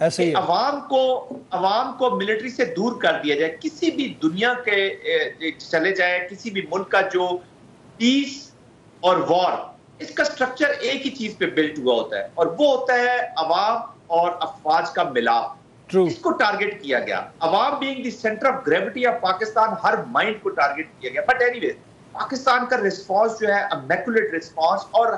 ایسے ہی عوام کو ملٹری سے دور کر دیا جائے. کسی بھی دنیا کے چلے جائے, کسی بھی ملک کا جو پیس اور وار, اس کا سٹرکچر ایک ہی چیز پہ بلٹ ہوا ہوتا ہے, اور وہ ہوتا ہے عوام اور افواج کا ملاپ. اس کو ٹارگٹ کیا گیا. عوام being the centre of gravity of Pakistan, her mind کو ٹارگٹ کیا گیا. بٹ اینی ویز پاکستان کا ریسپانس جو ہے امیکولیٹ ریسپانس, اور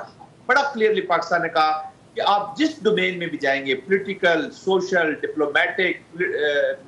بڑا کلیئرلی پاکستان نے کہا کہ آپ جس ڈومین میں بھی جائیں گے, political, social, diplomatic,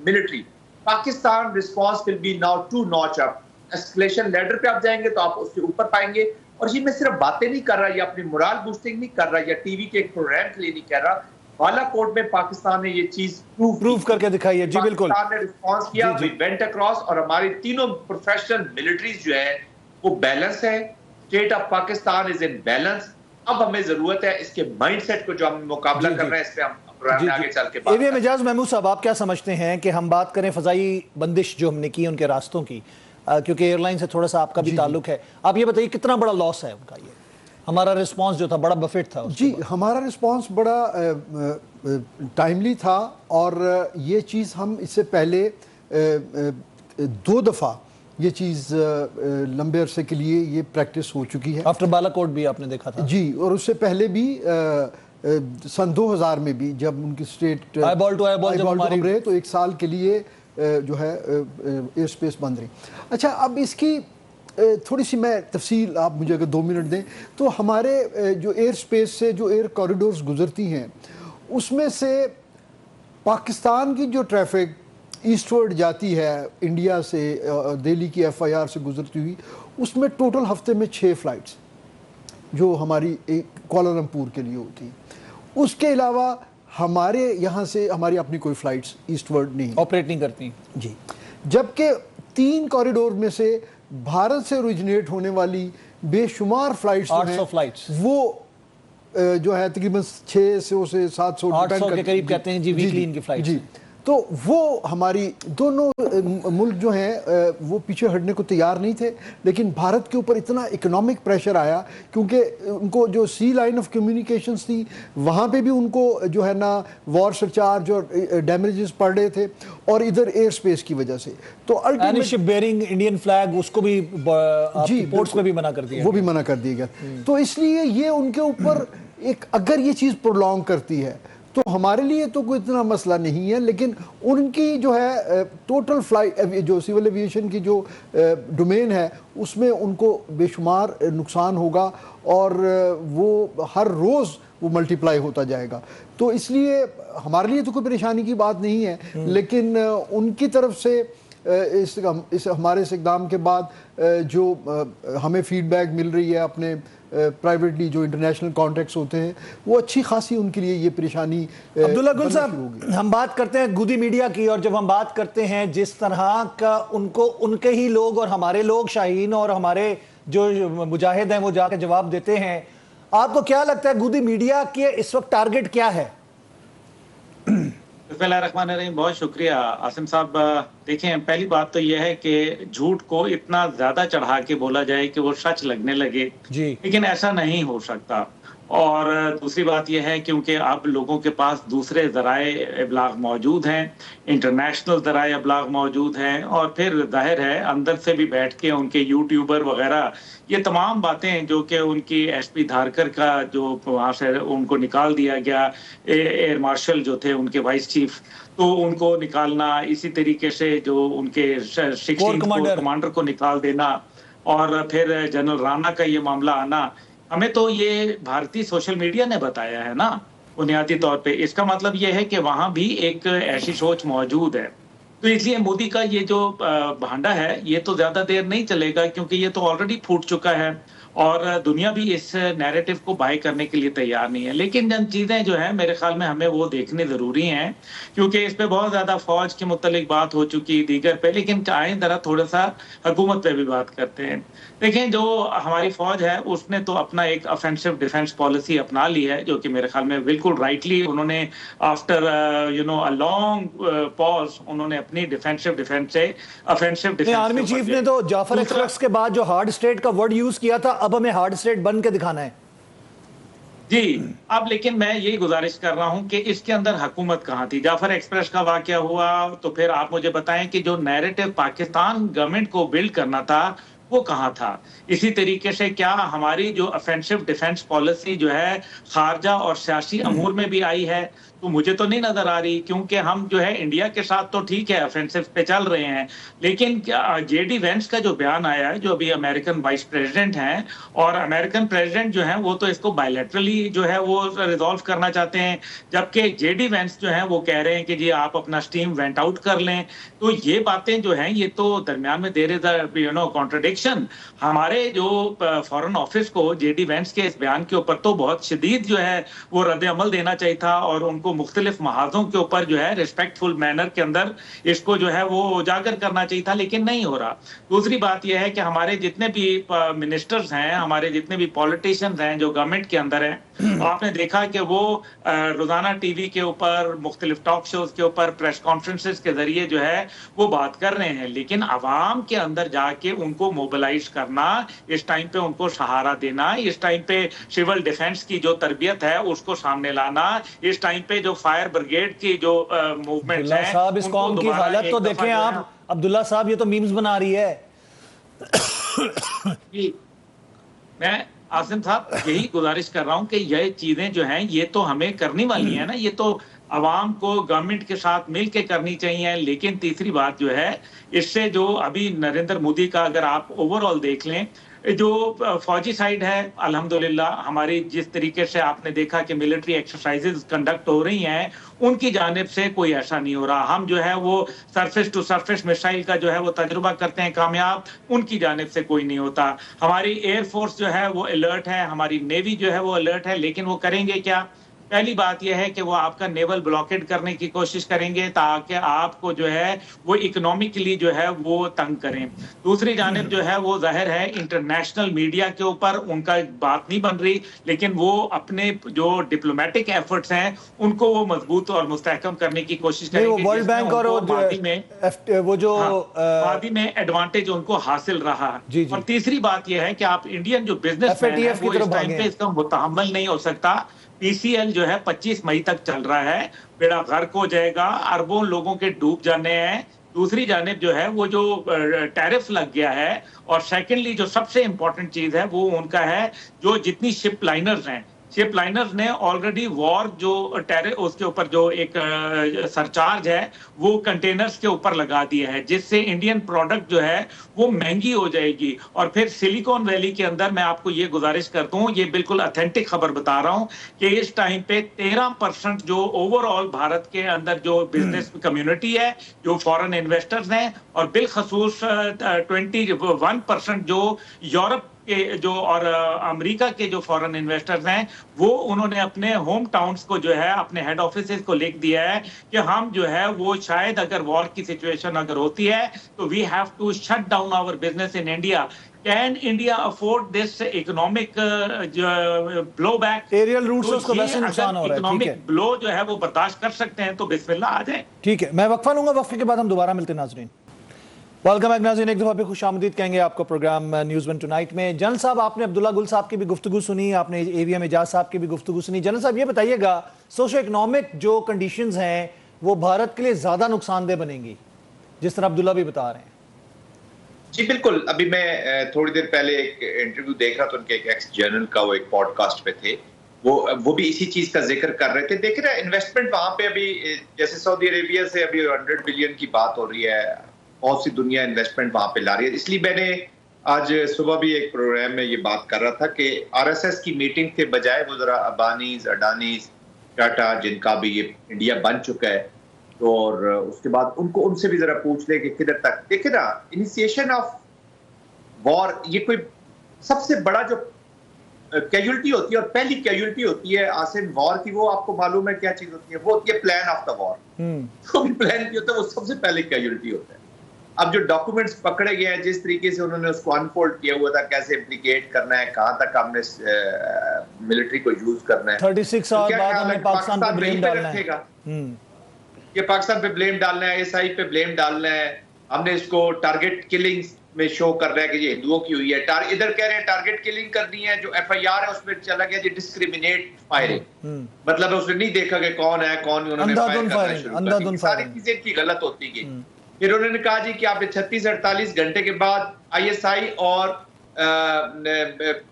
military, Pakistan response will be now to notch up. Escalation leader پہ آپ جائیں گے تو آپ اس سے اوپر پائیں گے. اور یہ میں صرف باتیں نہیں کر رہا, یا اپنی مورال بوسٹنگ نہیں کر رہا, یا ٹی وی کے ایک پروگرام کے لیے نہیں کہہ رہا. بالا کوٹ میں پاکستان نے یہ چیز پروف کر کے دکھائی ہے. جی بالکل, پاکستان نے ریسپانس کیا, وی وینٹ اکراس, اور ہماری تینوں پروفیشنل ملٹریز جو ہے وہ بیلنس ہے. State of Pakistan is in balance. اب ہمیں ضرورت ہے اس کے مائنڈ سیٹ کو جو ہم مقابلہ کر رہے ہیں, اس پہ ہم پروگرام میں آگے چل کے بات کریں. اعجاز محمود صاحب, آپ کیا سمجھتے ہیں کہ ہم بات کریں فضائی بندش جو ہم نے کی ان کے راستوں کی, کیونکہ ایئر لائن سے تھوڑا سا آپ کا بھی تعلق ہے, آپ یہ بتائیے کتنا بڑا لاس ہے ان کا؟ یہ ہمارا رسپانس جو تھا بڑا بفٹ تھا. جی, ہمارا رسپانس بڑا ٹائملی تھا, اور یہ چیز ہم اس سے پہلے 2 دفعہ یہ چیز لمبے عرصے کے لیے یہ پریکٹس ہو چکی ہے. آفٹر بالا کوٹ بھی آپ نے دیکھا تھا. جی, اور اس سے پہلے بھی سن 2000 میں بھی جب ان کی اسٹیٹ آئی بال ٹو ہم رہے تو 1 سال کے لیے جو ہے ایئر سپیس بند رہی. اچھا, اب اس کی تھوڑی سی میں تفصیل, آپ مجھے اگر 2 منٹ دیں تو, ہمارے جو ایئر سپیس سے جو ایئر کوریڈورز گزرتی ہیں اس میں سے پاکستان کی جو ٹریفک ایسٹ ورڈ جاتی ہے انڈیا سے, دہلی کی FIR سے گزرتی ہوئی, اس میں ٹوٹل ہفتے میں 6 فلائٹس جو ہماری کوالالمپور کے لیے ہوتی ہیں. اس کے علاوہ ہمارے یہاں سے ہماری اپنی کوئی فلائٹس ایسٹ ورڈ نہیں آپریٹ نہیں کرتی. جی, جبکہ 3 کوریڈور میں سے بھارت سے اوریجنیٹ ہونے والی بے شمار فلائٹس 800 فلائٹس وہ جو ہے تقریباً 600 سے 700 800 کے قریب کہتے ہیں جی ویکلی ان کی فلائٹ. جی, تو وہ ہماری دونوں ملک جو ہیں وہ پیچھے ہٹنے کو تیار نہیں تھے, لیکن بھارت کے اوپر اتنا اکنامک پریشر آیا, کیونکہ ان کو جو سی لائن آف کمیونیکیشنز تھی وہاں پہ بھی ان کو جو ہے نا وار سرچارج اور ڈیمیجز پڑ رہے تھے, اور ادھر ایئر سپیس کی وجہ سے. تو الٹیمیٹ شپ بیئرنگ انڈین فلیگ اس کو بھی پورٹس میں بھی منع کر دیا, وہ بھی منع کر دیا گیا. تو اس لیے یہ ان کے اوپر ایک, اگر یہ چیز پرولونگ کرتی ہے تو ہمارے لیے تو کوئی اتنا مسئلہ نہیں ہے, لیکن ان کی جو ہے ٹوٹل فلائٹ جو سول ایویشن کی جو ڈومین ہے اس میں ان کو بے شمار نقصان ہوگا, اور وہ ہر روز وہ ملٹی پلائی ہوتا جائے گا. تو اس لیے ہمارے لیے تو کوئی پریشانی کی بات نہیں ہے, لیکن ان کی طرف سے اس ہمارے اس اقدام کے بعد جو ہمیں فیڈ بیک مل رہی ہے اپنے پرائیویٹلی جو انٹرنیشنل کانٹیکٹس ہوتے ہیں, وہ اچھی خاصی ان کے لیے یہ پریشانی. عبداللہ گل صاحب, ہم بات کرتے ہیں گودی میڈیا کی, اور جب ہم بات کرتے ہیں جس طرح کا ان کے ہی لوگ اور ہمارے لوگ شاہین اور ہمارے جو مجاہد ہیں وہ جا کے جواب دیتے ہیں, آپ کو کیا لگتا ہے گودی میڈیا کے اس وقت ٹارگٹ کیا ہے؟ بسم اللہ الرحمن الرحیم. بہت شکریہ عاصم صاحب. دیکھیں, پہلی بات تو یہ ہے کہ جھوٹ کو اتنا زیادہ چڑھا کے بولا جائے کہ وہ سچ لگنے لگے, لیکن ایسا نہیں ہو سکتا. اور دوسری بات یہ ہے کیونکہ اب لوگوں کے پاس دوسرے ذرائع ابلاغ موجود ہیں, انٹرنیشنل ذرائع ابلاغ موجود ہیں, اور پھر ظاہر ہے اندر سے بھی بیٹھ کے ان کے یوٹیوبر وغیرہ یہ تمام باتیں جو کہ ان کی ایس پی دھارکر کا جو وہاں سے ان کو نکال دیا گیا, ایئر مارشل جو تھے ان کے وائس چیف, تو ان کو نکالنا, اسی طریقے سے جو ان کے 16 کمانڈر کو نکال دینا, اور پھر جنرل رانا کا یہ معاملہ آنا, ہمیں تو یہ بھارتی سوشل میڈیا نے بتایا ہے نا بنیادی طور پہ. اس کا مطلب یہ ہے کہ وہاں بھی ایک ایسی سوچ موجود ہے. تو اس لیے مودی کا یہ جو بھانڈا ہے یہ تو زیادہ دیر نہیں چلے گا, کیونکہ یہ تو آلریڈی پھوٹ چکا ہے, اور دنیا بھی اس نیریٹو کو بائی کرنے کے لیے تیار نہیں ہے. لیکن جن چیزیں جو ہیں میرے خیال میں ہمیں وہ دیکھنی ضروری ہیں, کیونکہ اس پہ بہت زیادہ فوج کے متعلق بات ہو چکی دیگر پہ, لیکن آئیں ذرا تھوڑا سا حکومت پہ بھی بات کرتے ہیں. دیکھیں, جو ہماری فوج ہے اس نے تو اپنا ایک افینسو ڈیفینس پالیسی اپنا لی ہے, جو کہ میرے خیال میں بالکل رائٹلی انہوں نے آفٹر اے لانگ پاز انہوں نے اپنی ڈیفینسو ڈیفینس سے افینسو ڈیفینس. آرمی چیف نے تو جعفر ایکسپریس کے بعد جو ہارڈ اسٹیٹ کا ورڈ یوز کیا تھا, اب ہمیں ہارڈ اسٹیٹ بن کے دکھانا ہے. جی اب لیکن میں یہی گزارش کر رہا ہوں کہ اس کے اندر حکومت کہاں تھی؟ جعفر ایکسپریس کا واقعہ ہوا تو پھر آپ مجھے بتائیں کہ جو نیریٹو پاکستان گورنمنٹ کو بلڈ کرنا تھا وہ کہاں تھا؟ اسی طریقے سے کیا ہماری جو افینسو ڈیفنس پالیسی جو ہے خارجہ اور سیاسی امور میں بھی آئی ہے؟ تو مجھے تو نہیں نظر آ رہی، کیونکہ ہم جو ہے انڈیا کے ساتھ تو ٹھیک ہے افینسو پہ چل رہے ہیں، لیکن جے ڈی وینس کا جو بیان آیا ہے، جو ابھی امریکن وائس پریزیڈنٹ ہیں، اور امریکن پریزیڈنٹ جو ہیں وہ تو اس کو بائیلیٹرلی جو ہے وہ ریزالو کرنا چاہتے ہیں، جبکہ جے ڈی وینس جو ہیں وہ کہہ رہے ہیں کہ جی آپ اپنا اسٹیم وینٹ آؤٹ کر لیں۔ تو یہ باتیں جو ہیں یہ تو درمیان میں دیر کانٹرڈکشن۔ ہمارے جو فارن آفس کو جے ڈی وینس کے اس بیان کے اوپر تو بہت شدید جو ہے وہ رد عمل دینا چاہیے تھا، اور ان کو مختلف محاذوں کے اوپر جو ہے ریسپیکٹ فل مینر کے اندر اس کو جو ہے وہ اجاگر کرنا چاہیے تھا، لیکن نہیں ہو رہا۔ دوسری بات یہ ہے کہ ہمارے جتنے بھی منسٹرز ہیں، ہمارے جتنے بھی پولیٹیشینز ہیں جو گورنمنٹ کے اندر ہیں، آپ نے دیکھا کہ وہ روزانہ ٹی وی کے اوپر، مختلف ٹاک شوز کے اوپر، پریس کانفرنسز کے ذریعے جو ہے وہ بات کر رہے ہیں، لیکن عوام کے اندر جا کے ان کو موبلائز کرنا، اس ٹائم پہ ان کو سہارا دینا، اس ٹائم پہ سول ڈیفنس کی جو تربیت ہے اس کو سامنے لانا، اس ٹائم پہ جو فائر بریگیڈ کی جو موومنٹس ہیں، صاحب اس قوم کی حالت تو دیکھیں آپ عبداللہ صاحب، یہ تو میمز بنا رہی ہے۔ میں عاصم صاحب یہی گزارش کر رہا ہوں کہ یہ چیزیں جو ہیں یہ تو ہمیں کرنی والی ہیں نا، یہ تو عوام کو گورنمنٹ کے ساتھ مل کے کرنی چاہیے۔ لیکن تیسری بات جو ہے، اس سے جو ابھی نریندر مودی کا اگر آپ اوور آل دیکھ لیں، جو فوجی سائیڈ ہے الحمدللہ ہماری، جس طریقے سے آپ نے دیکھا کہ ملٹری ایکسرسائزز کنڈکٹ ہو رہی ہیں، ان کی جانب سے کوئی ایسا نہیں ہو رہا۔ ہم جو ہے وہ سرفیس ٹو سرفیس میسائل کا جو ہے وہ تجربہ کرتے ہیں کامیاب، ان کی جانب سے کوئی نہیں ہوتا۔ ہماری ایئر فورس جو ہے وہ الرٹ ہے، ہماری نیوی جو ہے وہ الرٹ ہے، لیکن وہ کریں گے کیا؟ پہلی بات یہ ہے کہ وہ آپ کا نیول بلاکیڈ کرنے کی کوشش کریں گے تاکہ آپ کو جو ہے وہ اکنامکلی جو ہے وہ تنگ کریں۔ دوسری جانب جو ہے وہ ظاہر ہے انٹرنیشنل میڈیا کے اوپر ان کا بات نہیں بن رہی، لیکن وہ اپنے جو ڈپلومیٹک ایفرٹس ہیں ان کو وہ مضبوط اور مستحکم کرنے کی کوشش کریں گے، ورلڈ بینک اور وہ جو وادی میں ایڈوانٹیج ان کو حاصل رہا۔ اور تیسری بات یہ ہے کہ آپ انڈین جو بزنس مین ہے وہ اس ٹائم پہ اس کا متحمل نہیں ہو سکتا۔ پی سی ایل جو ہے 25 مئی تک چل رہا ہے، بیڑا غرق ہو جائے گا، اربوں لوگوں کے ڈوب جانے ہیں۔ دوسری جانب جو ہے وہ جو ٹیرف لگ گیا ہے، اور سیکنڈلی جو سب سے امپورٹنٹ چیز ہے وہ ان کا ہے جو جتنی شپ لائنرز ہیں، شپ لائنرز نے آلریڈی وار جو اس کے اوپر جو ایک سرچارج ہے وہ کنٹینرز کے اوپر لگا دیا ہے، جس سے انڈین پروڈکٹ جو ہے وہ مہنگی ہو جائے گی۔ اور پھر سلیکون ویلی کے اندر میں آپ کو یہ گزارش کرتا ہوں، یہ بالکل اتھینٹک خبر بتا رہا ہوں کہ اس ٹائم پہ 13% جو اوور آل بھارت کے اندر جو بزنس کمیونٹی ہے، جو فورن انویسٹرز ہیں، اور بالخصوص 21% جو یورپ کے جو اور امریکہ کے جو فورن انویسٹرز ہیں، وہ انہوں نے اپنے ہوم ٹاؤنز کو جو ہے، اپنے ہیڈ آفیسز کو لکھ دیا ہے کہ ہم جو ہے وہ شاید اگر وار کی سچویشن اگر ہوتی ہے تو we have to shut down our business in India. Can India afford this economic blowback? Aerial route سے اس کو ویسے نقصان ہو رہا ہے، ٹھیک ہے، اکنامک بلو جو ہے وہ برداشت کر سکتے ہیں تو بسم اللہ آ جائیں۔ ٹھیک ہے، میں وقفہ لوں گا، وقفے کے بعد ہم دوبارہ ملتے ہیں ناظرین۔ ویلکم بیک ناظرین، ایک دفعہ پہ خوش آمدید کہیں گے آپ کا پروگرام نیوز ون ٹونائٹ میں۔ جنرل صاحب، آپ نے عبداللہ گل صاحب کی بھی گفتگو سنی، آپ نے اے وی ایم اعجاز صاحب کی بھی گفتگو سنی۔ جنرل صاحب یہ بتائیے گا، سوشو اکنامک جو کنڈیشنز ہیں وہ بھارت کے لیے زیادہ نقصان دہ بنیں گی، جس طرح عبداللہ بھی بتا رہے ہیں؟ جی بالکل، ابھی میں تھوڑی دیر پہلے ایک انٹرویو دیکھ رہا تھا ان کے ایک ایکس جنرل کا، وہ ایک پوڈ کاسٹ پہ تھے، وہ بھی اسی چیز کا ذکر کر رہے تھے۔ دیکھ رہے ہیں انویسٹمنٹ وہاں پہ ابھی جیسے سعودی عربیہ سے ابھی 100 بلین کی بات ہو رہی ہے، بہت سی دنیا انویسٹمنٹ وہاں پہ لا رہی ہے۔ اس لیے میں نے آج صبح بھی ایک پروگرام میں یہ بات کر رہا تھا کہ آر ایس ایس کی میٹنگ کے بجائے وہ ذرا ابانیز، اڈانیز، ٹاٹا جن کا بھی یہ انڈیا بن چکا ہے، اور اس کے بعد ان سے بھی ذرا پوچھ لے کہ کدھر تک دیکھیں نا انیشیشن آف وار، یہ کوئی سب سے بڑا جو کیجولٹی ہوتی ہے اور پہلی کیجولٹی ہوتی ہے آسم وار کی، وہ آپ کو معلوم ہے کیا چیز ہوتی ہے؟ وہ ہوتی ہے پلان آف دا وار۔ تو پلان کیا ہوتا ہے؟ وہ سب سے پہلے کیجولٹی ہوتا ہے۔ اب جو ڈاکومنٹس پکڑے گئے ہیں، جس طریقے سے انہوں نے اس کو انفولڈ کیا ہوا تھا، کیسے امپلیکیٹ کرنا ہے، کہاں تک ہم نے ملٹری کو یوز کرنا ہے، 36 سال بعد ہمیں پاکستان پہ بلیم ڈالنا ہے، یہ پاکستان پہ بلیم ڈالنا ہے، ایس آئی پہ بلیم ڈالنا ہے، ہم نے اس کو ٹارگٹ کلنگز میں شو کر رہا ہے کہ یہ ہندوؤں کی ہوئی ہے. ادھر کہہ رہے ہیں ٹارگٹ کلنگ کرنی ہے. جو ایف آئی آر ہے اس میں چلا گیا جی ڈسکریمنیٹ فائرنگ, مطلب اس نے نہیں دیکھا کہ کون ہے کون نہیں, انہوں نے فائر کرنا شروع کر دی. ساری چیزیں کی غلط ہوتی گئی. پھر انہوں نے کہا جی کہ آپ نے 36-48 گھنٹے کے بعد آئی ایس آئی اور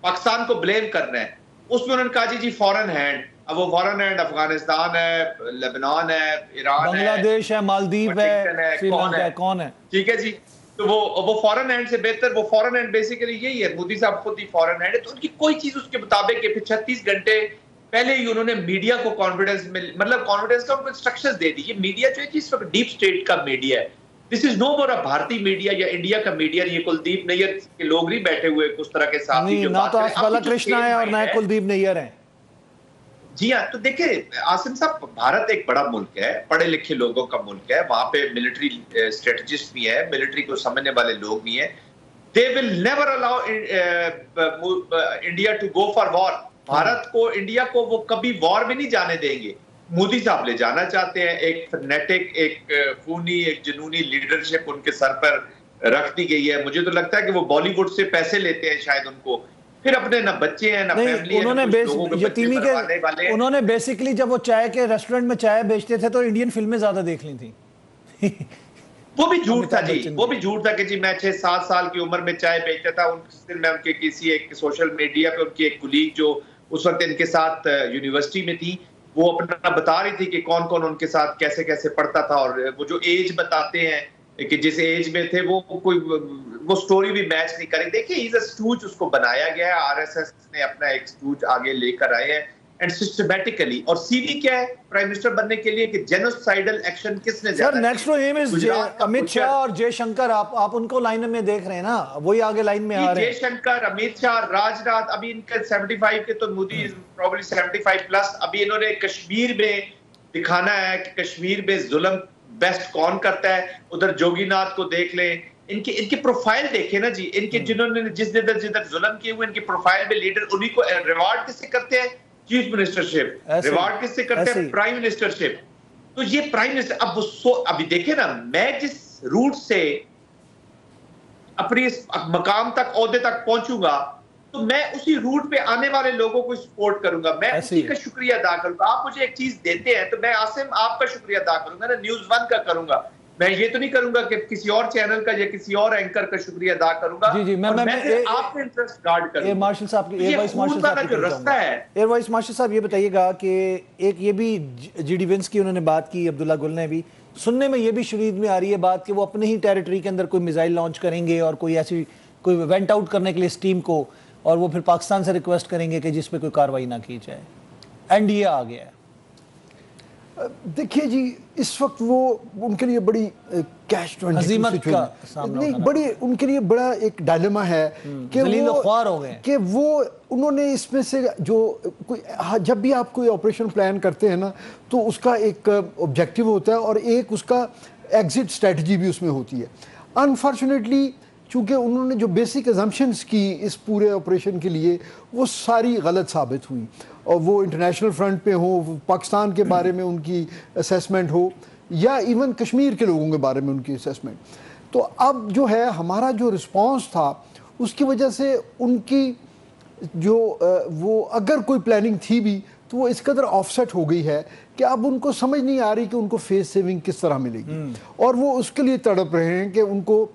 پاکستان کو بلیم کرنا ہے. اس میں انہوں نے کہا جی فورن ہینڈ. اب وہ فورن ہینڈ افغانستان ہے, لبنان ہے, ایران ہے, بنگلہ دیش ہے, مالدیپ ہے, سری لنکا ہے, کون ہے؟ ٹھیک ہے جی. تو وہ فورن ہینڈ سے بہتر, وہ فورن ہینڈ بیسیکلی یہی ہے. مودی صاحب خود ہی فورن ہینڈ ہے. تو ان کی کوئی چیز اس کے مطابق ہے. پھر 36 گھنٹے پہلے ہی انہوں نے میڈیا کو کانفیڈنس میں, مطلب کانفیڈنس کا ان کو انسٹرکشنز دے دی. یہ میڈیا جو ہے جس وقت ڈیپ اسٹیٹ کا میڈیا ہے. دس از نو مور بھارتی میڈیا یا انڈیا کا میڈیا. یہ کلدیپ نیر کے لوگ نہیں بیٹھے ہوئے اس طرح کے ساتھی جو نہ تو بالا کرشنا ہے اور نہ کلدیپ نیر ہیں. جی ہاں, تو دیکھیں عاصم صاحب, بھارت ایک بڑا ملک ہے, پڑھے لکھے لوگوں کا ملک ہے. وہاں پہ ملٹری اسٹریٹجسٹ بھی ہیں, ملٹری کو سمجھنے والے لوگ بھی ہیں. They will never allow India to go for war. Bharat کو, انڈیا کو وہ کبھی وار میں نہیں جانے دیں گے. مودی صاحب لے جانا چاہتے ہیں. ایک فرنیٹک, ایک خونی, ایک جنونی لیڈرشپ ان کے سر پر رکھ دی گئی ہے. مجھے تو لگتا ہے کہ وہ بالی ووڈ سے پیسے لیتے ہیں شاید ان کو. پھر اپنے نہ بچے ہیں نہ فیملی ہے, انہوں نے بیسیکلی جب وہ چائے کے ریسٹورنٹ میں چائے بیچتے تھے تو انڈین فلمیں زیادہ دیکھ لی تھیں. وہ بھی جھوٹ تھا جی, وہ بھی جھوٹ تھا کہ جی میں 6-7 سال کی عمر میں چائے بیچتا تھا. میں ان کے کسی ایک سوشل میڈیا پہ ان کی ایک کلیگ جو اس وقت ان کے ساتھ یونیورسٹی میں تھی, وہ اپنا بتا رہی تھی کہ کون کون ان کے ساتھ کیسے کیسے پڑھتا تھا. اور وہ جو ایج بتاتے ہیں کہ جس ایج میں تھے, وہ سٹوری بھی میچ نہیں کری. دیکھیں ہی اسٹوج اس کو بنایا گیا ہے. آر ایس ایس نے اپنا ایک اسٹوج آگے لے کر آئے ہیں اینڈ سسٹمیٹیکلی. اور سی وی کیا ہے پرائم منسٹر بننے کے لیے کہ جینوسائیڈل ایکشن کس نے زیادہ. سر نیکسٹ ایم از امت شاہ اور جے شنکر. آپ ان کو لائن میں دیکھ رہے ہیں نا, وہی آگے لائن میں آ رہے ہیں. جے شنکر, امت شاہ, راج ناتھ, ابھی ان کے 75 کے, تو مودی پروبلی 75 پلس. ابھی انہوں نے کشمیر میں دکھانا ہے کہ کشمیر میں ظلم بیسٹ کون کرتا ہے. ادھر جوگی ناتھ کو دیکھ لیں, ان کی پروفائل دیکھیں نا جی. ان کے جنہوں نے جدھر ظلم کیے ہوئے, ان کی پروفائل میں لیڈر, انہی کو ریوارڈ کس سے کرتے ہیں؟ Chief ministership. ریوارڈ کس سے کرتے ہیں؟ Prime ministership. تو یہ پرائم منسٹر ابھی دیکھیں نا, میں جس روٹ سے اپنی اس مقام تک, عہدے تک پہنچوں گا, تو میں اسی روٹ پہ آنے والے لوگوں کو سپورٹ کروں گا. میں اسی کا شکریہ ادا کروں گا. آپ مجھے ایک چیز دیتے ہیں تو میں عاصم آپ کا شکریہ ادا کروں گا نا, نیوز 1 کا کروں گا. میں یہ تو نہیں کروں گا کہ کسی اور چینل کا یا کسی اور اینکر کا شکریہ ادا کروں گا. جی میں آپ کے انٹرسٹ گارڈ کروں گا. مارشل صاحب, ایئر وائس مارشل صاحب کا جو رستہ ہے, ایئر وائس مارشل صاحب یہ بتائیے گا کہ ایک یہ بھی جی ڈیفنس کی انہوں نے بات کی, عبداللہ گل نے بھی, سننے میں یہ بھی شنید میں آ رہی ہے بات کہ وہ اپنے ہی ٹیریٹری کے اندر کوئی میزائل لانچ کریں گے اور کوئی ایسی کوئی وینٹ آؤٹ کرنے کے لیے اس ٹیم کو, اور وہ پھر پاکستان سے ریکویسٹ کریں گے کہ جس پہ کوئی کاروائی نہ کی جائے. اینڈ یہ آ گیا ہے. دیکھیے جی, اس وقت وہ ان کے لیے بڑی کیش 22 بڑی ان کے لیے بڑا ایک ڈائلیما ہے کہ وہ انہوں نے اس میں سے جو جب بھی آپ کوئی آپریشن پلان کرتے ہیں نا, تو اس کا ایک آبجیکٹیو ہوتا ہے اور ایک اس کا ایگزٹ اسٹریٹجی بھی اس میں ہوتی ہے. انفارچونیٹلی چونکہ انہوں نے جو بیسک ازمپشنز کی اس پورے آپریشن کے لیے, وہ ساری غلط ثابت ہوئی. اور وہ انٹرنیشنل فرنٹ پہ ہو, پاکستان کے بارے میں ان کی اسیسمنٹ ہو, یا ایون کشمیر کے لوگوں کے بارے میں ان کی اسیسمنٹ. تو اب جو ہے ہمارا جو رسپانس تھا, اس کی وجہ سے ان کی جو وہ اگر کوئی پلاننگ تھی بھی, تو وہ اس قدر آف سیٹ ہو گئی ہے کہ اب ان کو سمجھ نہیں آ رہی کہ ان کو فیس سیونگ کس طرح ملے گی. اور وہ اس کے لیے تڑپ رہے ہیں کہ ان کو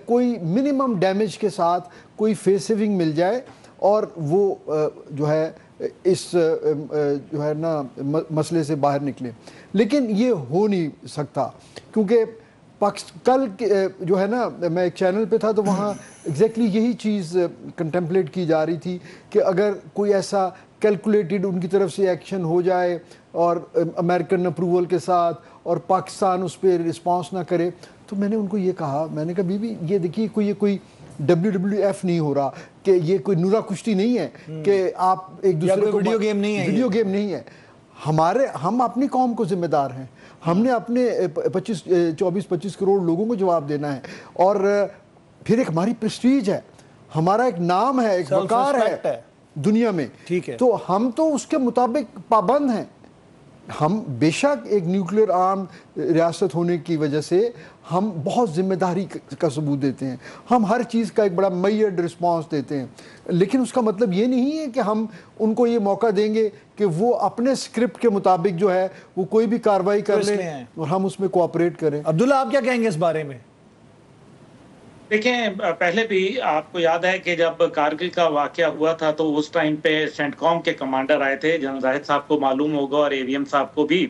کوئی منیمم ڈیمیج کے ساتھ کوئی فیس سیونگ مل جائے, اور وہ جو ہے اس جو ہے نا مسئلے سے باہر نکلے. لیکن یہ ہو نہیں سکتا, کیونکہ کل جو ہے نا, میں ایک چینل پہ تھا تو وہاں ایگزیکٹلی یہی چیز کنٹمپلیٹ کی جا رہی تھی کہ اگر کوئی ایسا کیلکولیٹڈ ان کی طرف سے ایکشن ہو جائے اور امریکن اپروول کے ساتھ, اور پاکستان اس پہ رسپانس نہ کرے, تو میں نے ان کو یہ کہا, میں نے کہا بی بی یہ دیکھیے یہ کوئی WWF نہیں ہو رہا, کہ یہ کوئی نورا کشتی نہیں ہے کہ آپ ایک دوسرے کو ویڈیو گیم نہیں ہے. ہم اپنی قوم کو ذمہ دار ہیں, ہم نے اپنے 24-25 کروڑ لوگوں کو جواب دینا ہے, اور پھر ایک ہماری پریسٹیج ہے, ہمارا ایک نام ہے, ایک وقار ہے دنیا میں. تو ہم تو اس کے مطابق پابند ہیں. ہم بے شک ایک نیوکلیر آرم ریاست ہونے کی وجہ سے ہم بہت ذمہ داری کا ثبوت دیتے ہیں, ہم ہر چیز کا ایک بڑا میئرڈ رسپانس دیتے ہیں, لیکن اس کا مطلب یہ نہیں ہے کہ ہم ان کو یہ موقع دیں گے کہ وہ اپنے اسکرپٹ کے مطابق جو ہے وہ کوئی بھی کارروائی کر لیں اور ہم اس میں کوآپریٹ کریں. عبداللہ آپ کیا کہیں گے اس بارے میں؟ دیکھیں, پہلے بھی آپ کو یاد ہے کہ جب کارگل کا واقعہ ہوا تھا تو اس ٹائم پہ سینٹ کام کے کمانڈر آئے تھے, جنرل زاہد صاحب کو معلوم ہوگا اور AVM صاحب کو بھی,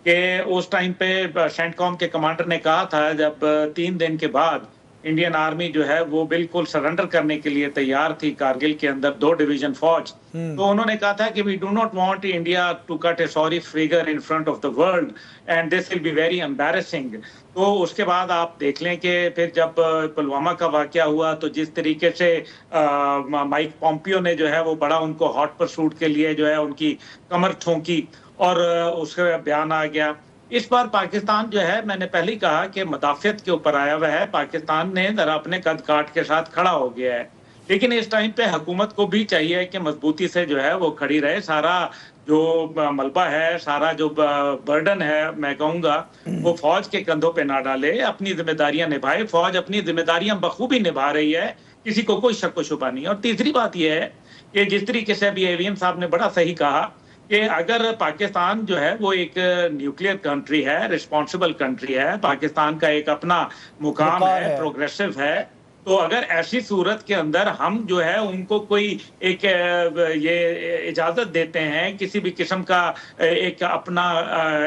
کہ اس ٹائم پہ سینٹ کام کے کمانڈر نے کہا تھا جب 3 دن کے بعد انڈین آرمی جو ہے وہ بالکل سرنڈر کرنے کے لیے تیار تھی کارگل کے اندر 2 ڈویژن فوج, تو انہوں نے کہا تھا کہ we do not want India to cut a sorry figure in front of the world and this will be very embarrassing. تو اس کے بعد آپ دیکھ لیں کہ پھر جب پلوامہ کا واقعہ ہوا تو جس طریقے سے مائک پومپیو نے جو ہے وہ بڑا ان کو ہاٹ پرسوٹ کے لیے جو ہے ان کی کمر ٹھونکی اور اس کا بیان آ گیا. اس بار پاکستان جو ہے, میں نے پہلے ہی کہا کہ مدافعت کے اوپر آیا ہوا ہے, پاکستان نے ذرا اپنے قد کاٹ کے ساتھ کھڑا ہو گیا ہے, لیکن اس ٹائم پہ حکومت کو بھی چاہیے کہ مضبوطی سے جو ہے وہ کھڑی رہے. سارا جو ملبہ ہے, سارا جو برڈن ہے میں کہوں گا وہ فوج کے کندھوں پہ نہ ڈالے, اپنی ذمہ داریاں نبھائے. فوج اپنی ذمہ داریاں بخوبی نبھا رہی ہے, کسی کو کوئی شک و شبہ نہیں. اور تیسری بات یہ ہے کہ جس طریقے سے ابھی AVM صاحب نے بڑا صحیح کہا کہ اگر پاکستان جو ہے وہ ایک نیوکلیئر کنٹری ہے, رسپانسبل کنٹری ہے, پاکستان کا ایک اپنا مقام ہے, پروگریسو ہے, تو اگر ایسی صورت کے اندر ہم جو ہے ان کو کوئی ایک یہ اجازت دیتے ہیں کسی بھی قسم کا ایک اپنا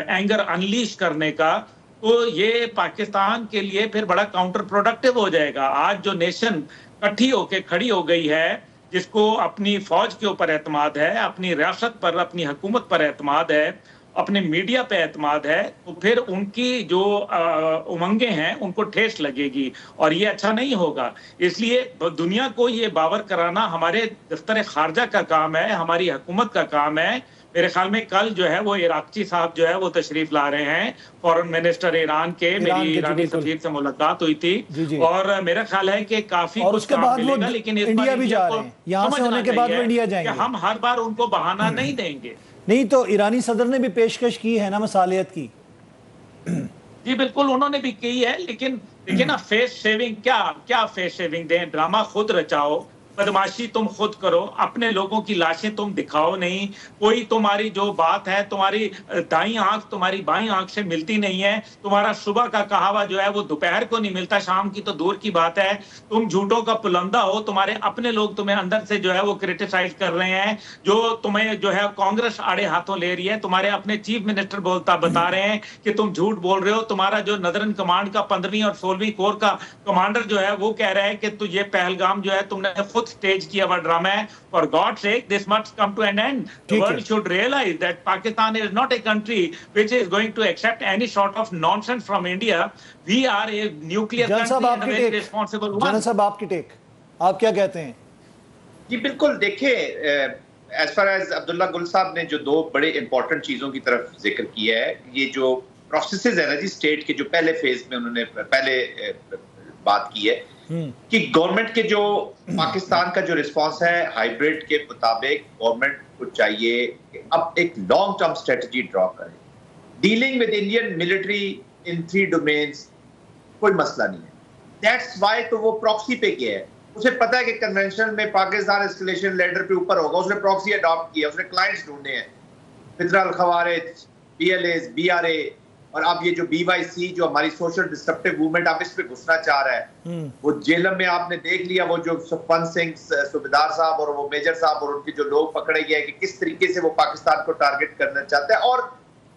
اینگر انلیش کرنے کا, تو یہ پاکستان کے لیے پھر بڑا کاؤنٹر پروڈکٹیو ہو جائے گا. آج جو نیشن کٹھی ہو کے کھڑی ہو گئی ہے, جس کو اپنی فوج کے اوپر اعتماد ہے, اپنی ریاست پر, اپنی حکومت پر اعتماد ہے, اپنے میڈیا پہ اعتماد ہے, تو پھر ان کی جو امنگیں ہیں ان کو ٹھیس لگے گی اور یہ اچھا نہیں ہوگا. اس لیے دنیا کو یہ باور کرانا ہمارے دفتر خارجہ کا کام ہے, ہماری حکومت کا کام ہے. میرے خیال میں کل جو ہے وہ عراقچی صاحب جو ہے وہ تشریف لا رہے ہیں, فورن منسٹر ایران کے, میری ایرانی سفیر سے ملاقات ہوئی تھی اور میرا خیال ہے کہ کافی اور اس کے بعد وہ انڈیا بھی جا رہے ہیں, یہاں سے ہونے کے بعد وہ انڈیا جائیں گے. ہم ہر بار ان کو بہانہ نہیں دیں گے. نہیں تو ایرانی صدر نے بھی پیشکش کی ہے نا مصالحت کی. جی بالکل انہوں نے بھی کی ہے, لیکن نا فیس سیونگ کیا فیس سیونگ دیں, ڈرامہ خود رچاؤ, بدماشی تم خود کرو, اپنے لوگوں کی لاشیں تم دکھاؤ نہیں, کوئی تمہاری جو بات ہے تمہاری دائیں آنکھ تمہاری بائیں آنکھ سے ملتی نہیں ہے, تمہارا صبح کا کہاوا جو ہے وہ دوپہر کو نہیں ملتا, شام کی تو دور کی بات ہے, تم جھوٹوں کا پلندہ ہو, تمہارے اپنے لوگ تمہیں اندر سے جو ہے وہ کرٹیسائز کر رہے ہیں, جو تمہیں جو ہے کانگریس آڑے ہاتھوں لے رہی ہے, تمہارے اپنے چیف منسٹر بتا رہے ہیں کہ تم جھوٹ بول رہے ہو, تمہارا جو نظرن کمانڈ کا 15ویں اور 16ویں کور کا کمانڈر جو ہے وہ کہہ رہا ہے کہ تو یہ پہلگام جو ہے تم نے خود سٹیج کیا ہوا ڈرامہ ہے. For God's sake, this must come to an end. The world should realize that Pakistan is not a country which is going to accept any sort of nonsense from India. We are a nuclear country and a very responsible one. General صاحب آپ کی ٹیک, آپ کیا کہتے ہیں؟ جی بالکل, دیکھیں as far as عبداللہ گل صاحب نے جو 2 بڑے امپورٹنٹ چیزوں کی طرف ذکر کیا ہے, یہ جو پروسیسز ہے نا جی اسٹیٹ کے, جو پہلے فیز میں انہوں نے پہلے بات کی ہے کہ گورنمنٹ کے جو پاکستان کا جو رسپانس ہے ہائیبریڈ کے مطابق, گورنمنٹ کو چاہیے کہ اب ایک لانگ ٹرم اسٹریٹجی ڈرا کرے. Dealing with Indian military in 3 domains کوئی مسئلہ نہیں ہے. دیٹس وائی تو وہ پراکسی پہ کیا ہے, اسے پتا ہے کہ کنونشن میں پاکستان اسکلیشن لیڈر پہ اوپر ہوگا, اس نے پراکسی اڈاپٹ کیا, اس نے کلائنٹس ڈھونڈے ہیں, فتنہ الخوارج, PLAs, BRA, اور اب یہ جو BYC جو ہماری سوشل ڈسٹرپٹیو موومنٹ آپ اس پہ گھسنا چاہ رہا ہے, وہ جیلم میں آپ نے دیکھ لیا وہ جو سپن سنگھ صوبیدار صاحب اور وہ میجر صاحب اور ان کے جو لوگ پکڑے گئے کہ کس طریقے سے وہ پاکستان کو ٹارگٹ کرنا چاہتا ہے. اور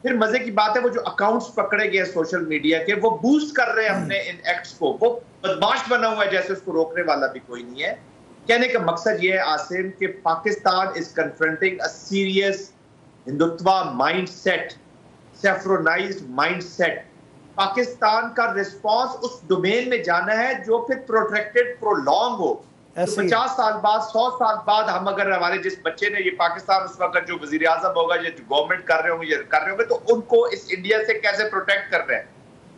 پھر مزے کی بات ہے وہ جو اکاؤنٹس پکڑے گئے سوشل میڈیا کے, وہ بوسٹ کر رہے ہیں اپنے ان ایکٹس کو, وہ بدماش بنا ہوا ہے جیسے اس کو روکنے والا بھی کوئی نہیں ہے. کہنے کا مقصد یہ ہے عاصم کہ Pakistan is confronting a serious Hindutva mindset, saffronized mindset. Pakistan کا رسپانس اس ڈومین میں جانا ہے جو پھر پروٹریکٹڈ پرولونگ ہو. 50 سال بعد 100 سال بعد ہم اگر ہمارے جس بچے نے یہ پاکستان اس وقت جو وزیر اعظم ہوگا, یہ گورنمنٹ کر رہے ہوں گے تو ان کو اس انڈیا سے کیسے پروٹیکٹ کر رہے ہیں.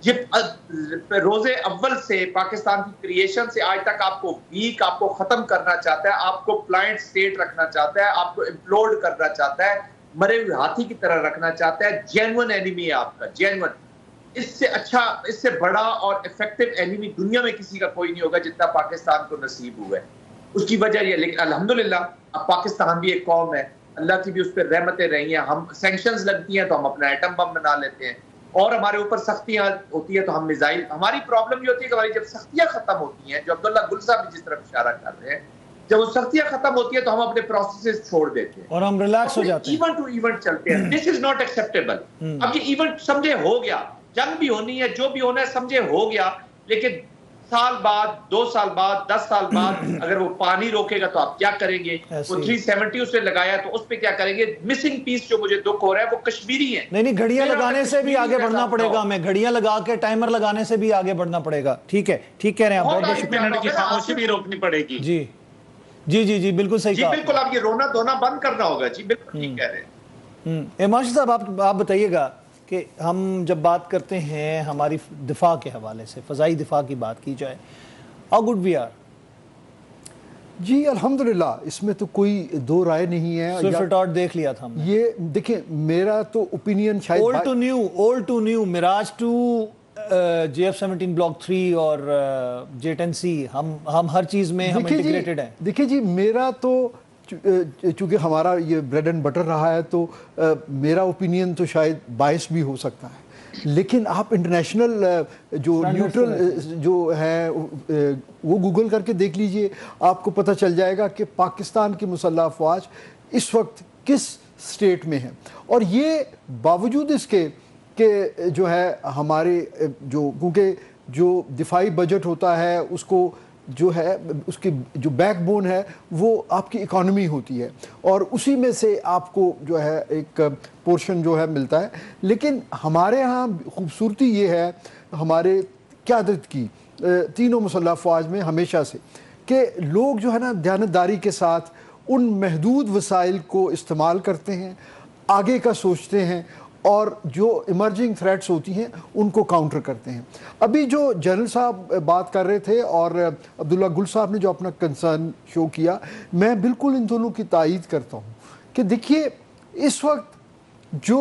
یہ روز اول سے پاکستان کی کریشن سے آج تک آپ کو ویک, آپ کو ختم کرنا چاہتا ہے, آپ کو پلائنٹ اسٹیٹ رکھنا چاہتا ہے, آپ کو امپلوڈ کرنا چاہتا ہے. مرے ہوئے ہاتھی کی طرح رکھنا چاہتا ہے. جینون اینیمی ہے آپ کا, جینون. اس سے اچھا, اس سے بڑا اور افیکٹو اینیمی دنیا میں کسی کا کوئی نہیں ہوگا جتنا پاکستان کو نصیب ہوا ہے. اس کی وجہ یہ, لیکن الحمدللہ اب پاکستان بھی ایک قوم ہے, اللہ کی بھی اس پہ رحمتیں رہی ہیں. ہم سینکشنز لگتی ہیں تو ہم اپنا ایٹم بم بنا لیتے ہیں, اور ہمارے اوپر سختیاں ہوتی ہیں تو ہم میزائل. ہماری پرابلم یہ ہوتی ہے کہ ہماری جب سختیاں ختم ہوتی ہیں, جو عبداللہ گل صاحب بھی جس طرف اشارہ کر رہے ہیں, جب وہ سختیاں ختم ہوتی ہیں تو ہم اپنے پروسیسز چھوڑ دیتے ہیں اور ہم ریلیکس ہو جاتے ہیں, ایونٹ ٹو ایونٹ چلتے ہیں. دس از ناٹ ایکسیپٹیبل. اب یہ ایونٹ سمجھے ہو گیا, جنگ بھی ہونی ہے, جو بھی ہونا ہے سمجھے ہو گیا, لیکن سال بعد, 2 سال بعد, 10 سال بعد اگر وہ پانی روکے گا تو آپ کیا کریں گے؟ وہ 370 اس نے لگایا تو اس پہ کیا کریں گے؟ مسنگ پیس جو مجھے دکھ ہو رہا ہے وہ کشمیری ہے. نہیں گھڑیاں لگانے سے بھی آگے بڑھنا پڑے گا ہمیں, گھڑیاں لگا کے ٹائمر لگانے سے بھی آگے بڑھنا پڑے گا. ٹھیک ہے, ٹھیک کہہ رہے ہیں آپ, بہت بہت شکریہ. منٹ کی خاموشی بھی روکنی پڑے گی. جی جی جی جی بالکل صحیح کہا. جی بالکل, آپ یہ رونا دھونا بند کرنا ہوگا. جی بالکل ٹھیک کہہ رہے ہیں. ایمان شاہ صاحب, آپ بتائیے گا کہ ہم جب بات کرتے ہیں ہماری دفاع کے حوالے سے, فضائی دفاع کی بات کی جائے, how good we are؟ جی الحمدللہ, اس میں تو کوئی دو رائے نہیں ہے. سوئفٹ آرٹ دیکھ لیا تھا ہم نے. یہ دیکھیں, میرا تو اوپینین شاید اولڈ ٹو نیو, میراج ٹو JF-17 بلاک 3 اور J-10C, ہم ہر چیز میں ہم انٹیگریٹڈ ہیں. دیکھیں جی, میرا تو چونکہ ہمارا یہ بریڈ اینڈ بٹر رہا ہے تو میرا اوپینین تو شاید باعث بھی ہو سکتا ہے, لیکن آپ انٹرنیشنل جو نیوٹرل جو ہے وہ گوگل کر کے دیکھ لیجئے, آپ کو پتہ چل جائے گا کہ پاکستان کی مسلح افواج اس وقت کس سٹیٹ میں ہے. اور یہ باوجود اس کے کہ جو ہے ہمارے جو, کیونکہ جو دفاعی بجٹ ہوتا ہے اس کو جو ہے اس کی جو بیک بون ہے وہ آپ کی اکانومی ہوتی ہے, اور اسی میں سے آپ کو جو ہے ایک پورشن جو ہے ملتا ہے. لیکن ہمارے ہاں خوبصورتی یہ ہے ہمارے قیادت کی تینوں مسلح افواج میں ہمیشہ سے, کہ لوگ جو ہے نا دیانتداری کے ساتھ ان محدود وسائل کو استعمال کرتے ہیں, آگے کا سوچتے ہیں, اور جو ایمرجنگ تھریٹس ہوتی ہیں ان کو کاؤنٹر کرتے ہیں. ابھی جو جنرل صاحب بات کر رہے تھے اور عبداللہ گل صاحب نے جو اپنا کنسرن شو کیا, میں بالکل ان دونوں کی تائید کرتا ہوں کہ دیکھیے اس وقت جو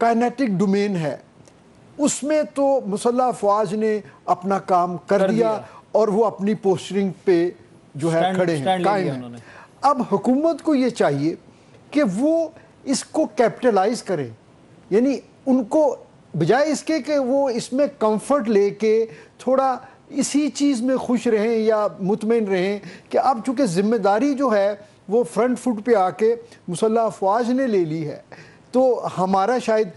کائنیٹک ڈومین ہے اس میں تو مسلح افواج نے اپنا کام کر دیا اور وہ اپنی پوسٹرنگ پہ جو ہے کھڑے ہیں, قائم ہیں. اب حکومت کو یہ چاہیے کہ وہ اس کو کیپٹلائز کرے, یعنی ان کو بجائے اس کے کہ وہ اس میں کمفرٹ لے کے تھوڑا اسی چیز میں خوش رہیں یا مطمئن رہیں کہ اب چونکہ ذمہ داری جو ہے وہ فرنٹ فٹ پہ آ کے مسلح افواج نے لے لی ہے, تو ہمارا شاید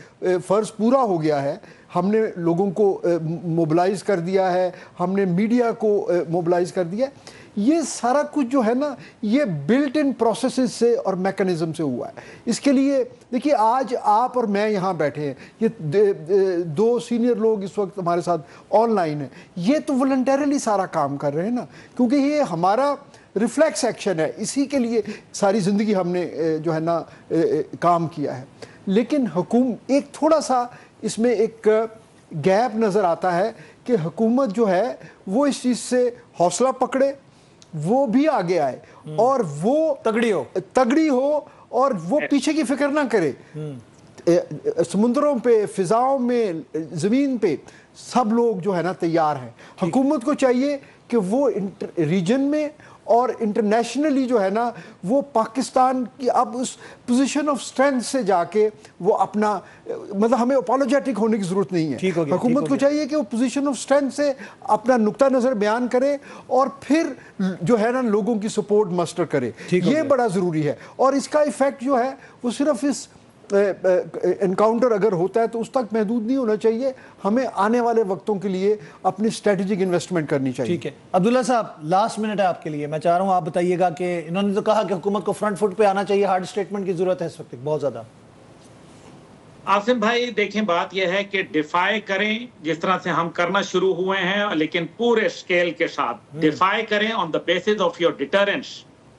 فرض پورا ہو گیا ہے. ہم نے لوگوں کو موبلائز کر دیا ہے, ہم نے میڈیا کو موبلائز کر دیا ہے. یہ سارا کچھ جو ہے نا یہ بلٹ ان پروسیسز سے اور میکنزم سے ہوا ہے. اس کے لیے دیکھیے آج آپ اور میں یہاں بیٹھے ہیں, یہ 2 سینئر لوگ اس وقت ہمارے ساتھ آن لائن ہیں, یہ تو والنٹیرلی سارا کام کر رہے ہیں نا, کیونکہ یہ ہمارا ریفلیکس ایکشن ہے, اسی کے لیے ساری زندگی ہم نے جو ہے نا کام کیا ہے. لیکن ایک تھوڑا سا اس میں ایک گیپ نظر آتا ہے کہ حکومت جو ہے وہ اس چیز سے حوصلہ پکڑے, وہ بھی آگے آئے اور وہ تگڑی ہو اور وہ پیچھے کی فکر نہ کرے. سمندروں پہ, فضاؤں میں, زمین پہ سب لوگ جو ہے نا تیار ہیں. حکومت کو چاہیے کہ وہ ریجن میں اور انٹرنیشنلی جو ہے نا وہ پاکستان کی اب اس پوزیشن آف سٹرینتھ سے جا کے وہ اپنا, مطلب ہمیں اپالوجیٹک ہونے کی ضرورت نہیں ہے. حکومت کو چاہیے کہ وہ پوزیشن آف سٹرینتھ سے اپنا نقطہ نظر بیان کرے اور پھر جو ہے نا لوگوں کی سپورٹ مسٹر کرے. یہ بڑا ضروری ہے, اور اس کا ایفیکٹ جو ہے وہ صرف اس انکاؤنٹر اگر ہوتا ہے تو اس تک محدود نہیں ہونا چاہیے. ہمیں آنے والے وقتوں کے لیے اپنی اسٹریٹجک انویسٹمنٹ کرنی چاہیے. ٹھیک ہے عبداللہ صاحب, لاسٹ منٹ ہے آپ کے لیے, میں چاہ رہا ہوں آپ بتائیے گا کہ انہوں نے تو کہا کہ حکومت کو فرنٹ فٹ پہ آنا چاہیے, ہارڈ اسٹیٹمنٹ کی ضرورت ہے اس وقت بہت زیادہ. عاصم بھائی دیکھیں بات یہ ہے کہ ڈیفائی کریں جس طرح سے ہم کرنا شروع ہوئے ہیں, لیکن پورے اسکیل کے ساتھ ڈیفائی کریں on the basis of your deterrence,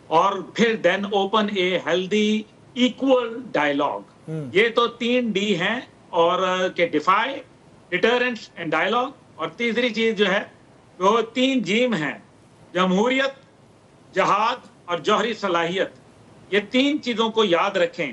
اور پھر then open a healthy equal dialogue. یہ تو 3 D ہیں, اور کہ ڈیفائی, ڈیٹرنس اینڈ ڈائلاگ, اور تیسری چیز جو ہے وہ 3 جیم ہیں, جمہوریت, جہاد اور جوہری صلاحیت. یہ 3 چیزوں کو یاد رکھیں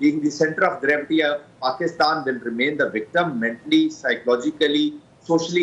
being the center of gravity of Pakistan will remain the victim mentally, psychologically, socially,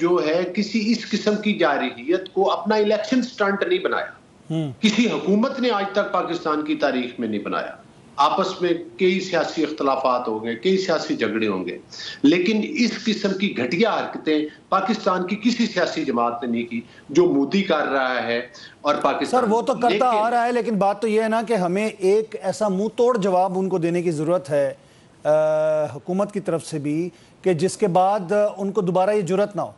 جو ہے کسی اس قسم کی جارحیت کو اپنا الیکشن سٹنٹ نہیں بنایا. کسی حکومت نے آج تک پاکستان کی تاریخ میں نہیں بنایا. آپس میں کئی سیاسی اختلافات ہوں گے, کئی سیاسی جھگڑے ہوں گے, لیکن اس قسم کی گھٹیا حرکتیں پاکستان کی کسی سیاسی جماعت نے نہیں کی جو مودی کر رہا ہے. اور پاکستان سر وہ تو کرتا آ رہا ہے, لیکن بات تو یہ ہے نا کہ ہمیں ایک ایسا منہ توڑ جواب ان کو دینے کی ضرورت ہے حکومت کی طرف سے بھی, کہ جس کے بعد ان کو دوبارہ یہ جرأت نہ ہو.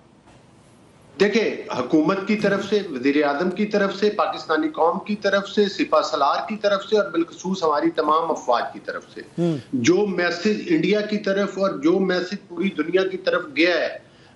دیکھیں, حکومت کی طرف سے, وزیر اعظم کی طرف سے, پاکستانی قوم کی طرف سے, سپہ سالار کی طرف سے, اور بالخصوص ہماری تمام افواج کی طرف سے جو میسج انڈیا کی طرف اور جو میسج پوری دنیا کی طرف گیا ہے,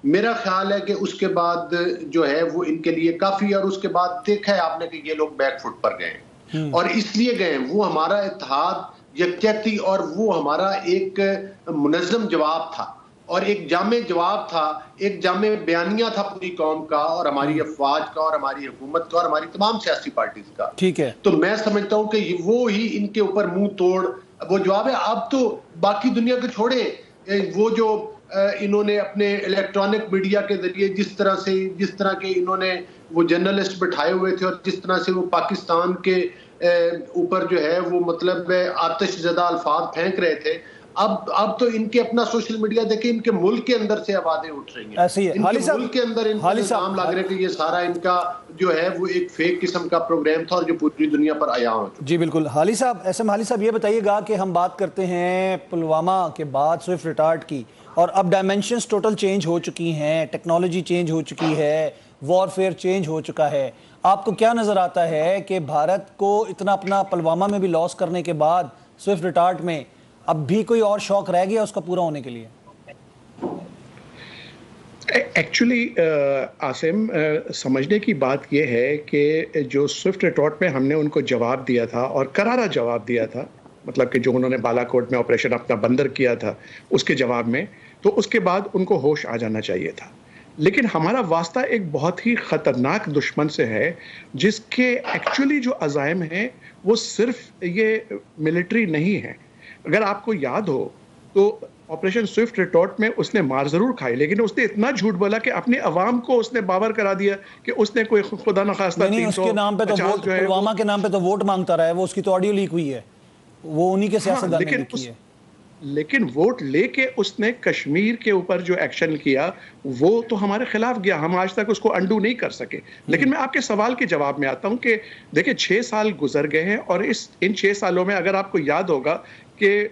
میرا خیال ہے کہ اس کے بعد جو ہے وہ ان کے لیے کافی. اور اس کے بعد دیکھا ہے آپ نے کہ یہ لوگ بیک فٹ پر گئے ہیں, اور اس لیے گئے ہیں. وہ ہمارا اتحاد, یکجہتی اور وہ ہمارا ایک منظم جواب تھا, اور ایک جامع جواب تھا, ایک جامع بیانیہ تھا پوری قوم کا, اور ہماری افواج کا, اور ہماری حکومت کا, اور ہماری تمام سیاسی پارٹیز کا. ٹھیک ہے, تو میں سمجھتا ہوں کہ وہ ہی ان کے اوپر منہ توڑ وہ جواب ہے. اب تو باقی دنیا کو چھوڑے, وہ جو انہوں نے اپنے الیکٹرانک میڈیا کے ذریعے جس طرح کے انہوں نے وہ جرنلسٹ بٹھائے ہوئے تھے, اور جس طرح سے وہ پاکستان کے اوپر جو ہے وہ مطلب آتش زدہ الفاظ پھینک رہے تھے, اب تو ان کے اپنا سوشل میڈیا دیکھیں, ان کے ملک کے اندر سے آوازیں اٹھ رہی ہیں. ایسے ہی ہے. ان کے ملک کے اندر ان کا الزام لگ رہا ہے کہ یہ سارا ان کا جو ہے وہ ایک فیک قسم کا پروگرام تھا, اور جو پوری دنیا پر آیا ہو. جی بالکل. حالی صاحب, ایس ایم حالی صاحب, یہ بتائیے گا کہ ہم بات کرتے ہیں پلوامہ کے بعد سوئفٹ ریٹارٹ کی, اور اب ڈائمینشنز ٹوٹل چینج ہو چکی ہیں, ٹیکنالوجی چینج ہو چکی ہے, وار فیئر چینج ہو چکا ہے. آپ کو کیا نظر آتا ہے کہ بھارت کو اتنا اپنا پلوامہ میں بھی لاس کرنے کے بعد سوئفٹ ریٹارٹ میں اب بھی کوئی اور شوق رہ گیا اس کا پورا ہونے کے لیے؟ ایکچولی عاصم, سمجھنے کی بات یہ ہے کہ جو سوئفٹ ریٹارٹ میں ہم نے ان کو جواب دیا تھا, اور کرارا جواب دیا تھا, مطلب کہ جو انہوں نے بالا کوٹ میں آپریشن اپنا بندر کیا تھا اس کے جواب میں, تو اس کے بعد ان کو ہوش آ جانا چاہیے تھا. لیکن ہمارا واسطہ ایک بہت ہی خطرناک دشمن سے ہے, جس کے ایکچولی جو عزائم ہیں وہ صرف یہ ملٹری نہیں ہے. اگر آپ کو یاد ہو تو آپریشن سوئفٹ ریٹارٹ میں اس نے مار ضرور کھائی, لیکن اس نے اتنا جھوٹ بولا کہ اپنے عوام کو اس نے باور کرا دیا کہ اس نے کوئی خدا نخواستہ 350 اس کے نام پہ تو ووٹ, پلوامہ کے نام پہ تو ووٹ مانگتا رہا ہے وہ, اس کی تو آڈیو لیک ہوئی ہے, وہ انہی کے سیاستدان نے کی ہے. لیکن ووٹ لے کے اس نے کشمیر کے اوپر جو ایکشن کیا وہ تو ہمارے خلاف گیا, ہم آج تک اس کو انڈو نہیں کر سکے. لیکن میں آپ کے سوال کے جواب میں آتا ہوں کہ دیکھیں 6 سال گزر گئے ہیں, اور ان 6 سالوں میں اگر آپ کو یاد ہوگا کہ